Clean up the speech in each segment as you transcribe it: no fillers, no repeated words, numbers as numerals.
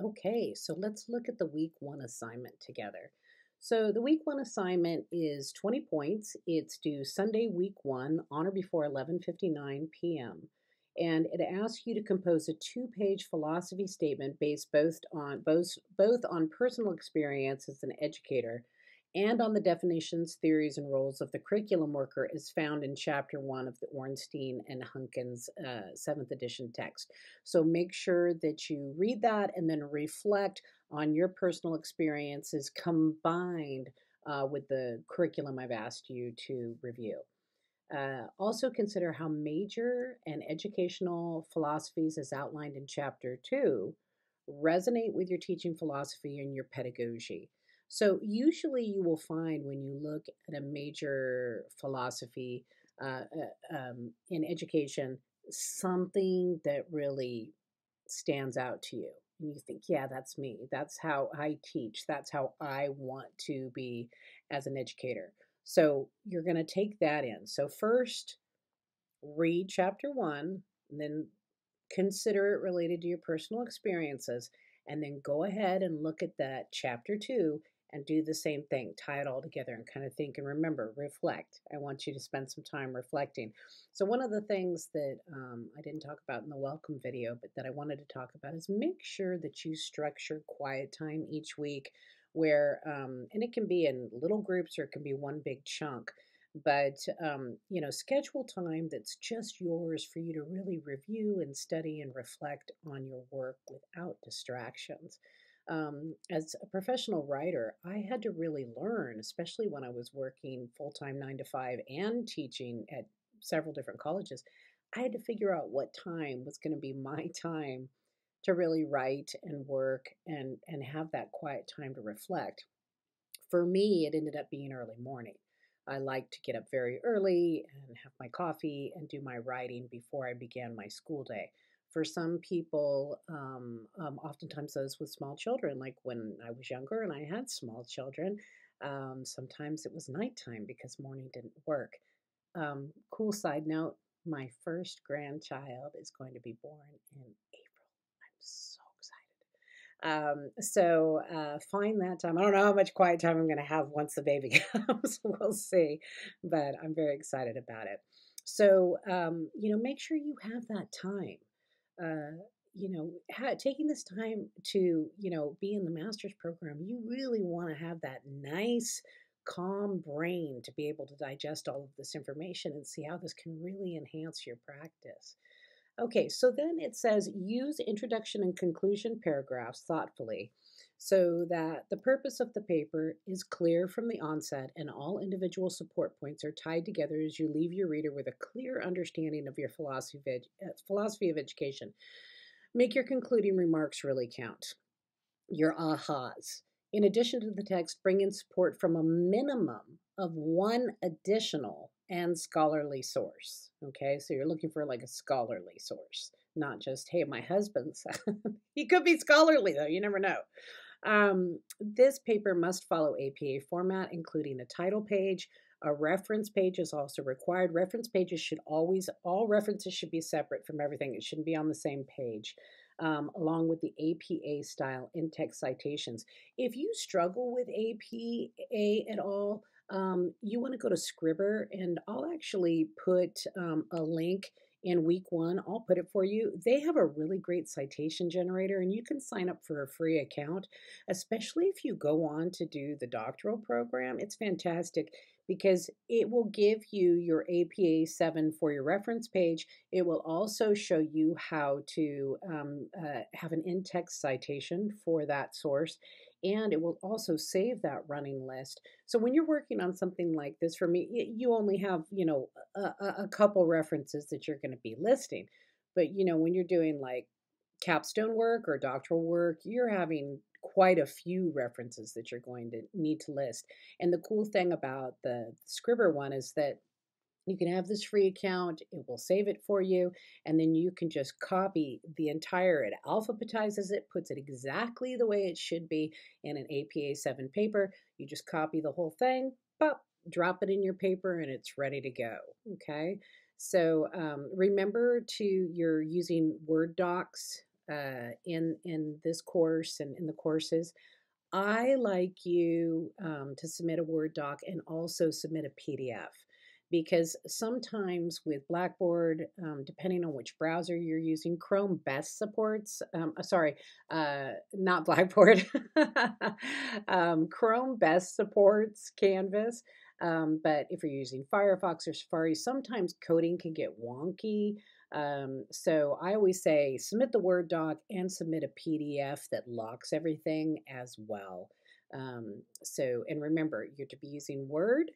Okay, so let's look at the week one assignment together. So the week one assignment is 20 points. It's due Sunday, week one, on or before 11:59 p.m. And it asks you to compose a two-page philosophy statement based both on personal experience as an educator and on the definitions, theories, and roles of the curriculum worker as found in Chapter 1 of the Ornstein and Hunkins 7th edition text. So make sure that you read that and then reflect on your personal experiences combined with the curriculum I've asked you to review. Also, consider how major and educational philosophies, as outlined in Chapter 2, resonate with your teaching philosophy and your pedagogy. So, usually, you will find when you look at a major philosophy in education, something that really stands out to you. And you think, yeah, that's me. That's how I teach. That's how I want to be as an educator. So you're going to take that in. So, first, read chapter one, and then consider it related to your personal experiences, and then go ahead and look at that chapter two and do the same thing. Tie it all together and kind of think and remember, reflect. I want you to spend some time reflecting. So, one of the things that I didn't talk about in the welcome video, but that I wanted to talk about is make sure that you structure quiet time each week where, and it can be in little groups or it can be one big chunk, but schedule time that's just yours for you to really review and study and reflect on your work without distractions. As a professional writer, I had to really learn, especially when I was working full-time 9 to 5 and teaching at several different colleges. I had to figure out what time was going to be my time to really write and work and have that quiet time to reflect. For me, it ended up being early morning. I like to get up very early and have my coffee and do my writing before I began my school day. For some people, oftentimes those with small children, like when I was younger and I had small children, sometimes it was nighttime because morning didn't work. Cool side note, my first grandchild is going to be born in April. I'm so excited. Find that time. I don't know how much quiet time I'm going to have once the baby comes. We'll see, but I'm very excited about it. Make sure you have that time. Taking this time to, be in the master's program, you really want to have that nice, calm brain to be able to digest all of this information and see how this can really enhance your practice. Okay, so then it says use introduction and conclusion paragraphs thoughtfully so that the purpose of the paper is clear from the onset and all individual support points are tied together as you leave your reader with a clear understanding of your philosophy of education. Make your concluding remarks really count, your ahas. In addition to the text, bring in support from a minimum of one additional and scholarly source. Okay, so you're looking for like a scholarly source, not just, hey, my husband said. He could be scholarly, though, you never know. This paper must follow APA format, including a title page. A reference page is also required. Reference pages should always, all references should be separate from everything. It shouldn't be on the same page, along with the APA style in text citations. If you struggle with APA at all, you want to go to Scribr, and I'll actually put a link in week one. I'll put it for you. They have a really great citation generator, and you can sign up for a free account, especially if you go on to do the doctoral program. It's fantastic because it will give you your APA 7 for your reference page. It will also show you how to have an in text citation for that source. And it will also save that running list. So when you're working on something like this, for me, you only have, a couple references that you're going to be listing. But, when you're doing like capstone work or doctoral work, you're having quite a few references that you're going to need to list. And the cool thing about the Scribr one is that you can have this free account, it will save it for you, and then you can just copy the entire, it alphabetizes it, puts it exactly the way it should be in an APA 7 paper. You just copy the whole thing, pop, drop it in your paper, and it's ready to go. Okay, so remember you're using Word docs in this course and in the courses, I like you to submit a Word doc and also submit a PDF because sometimes with Blackboard, depending on which browser you're using, Chrome best supports, sorry, not Blackboard, Chrome best supports Canvas. But if you're using Firefox or Safari, sometimes coding can get wonky. So I always say submit the Word doc and submit a PDF that locks everything as well. And remember, you're to be using Word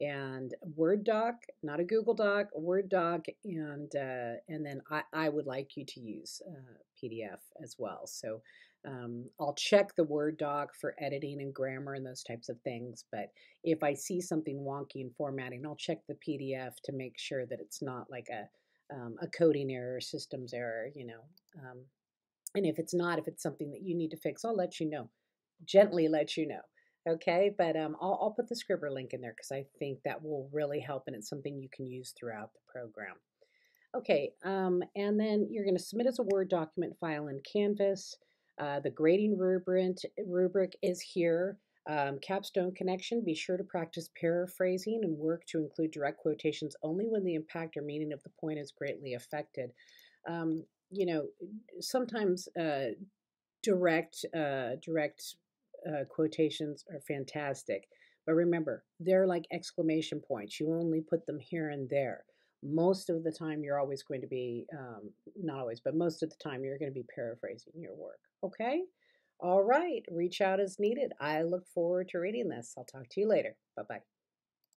and Word doc, not a Google Doc, a Word doc, and then I would like you to use PDF as well. So I'll check the Word doc for editing and grammar and those types of things. But if I see something wonky in formatting, I'll check the PDF to make sure that it's not like a coding error, systems error, you know. And if it's not, if it's something that you need to fix, I'll let you know, gently let you know. Okay, but I'll put the Scribber link in there because I think that will really help, and it's something you can use throughout the program. Okay, and then you're going to submit as a Word document file in Canvas. The grading rubric is here. Capstone connection, be sure to practice paraphrasing and work to include direct quotations only when the impact or meaning of the point is greatly affected. Um, you know, sometimes direct quotations are fantastic, but remember, they're like exclamation points. You only put them here and there. Most of the time, you're always going to be, not always, but most of the time, you're going to be paraphrasing your work. Okay? All right. Reach out as needed. I look forward to reading this. I'll talk to you later. Bye bye.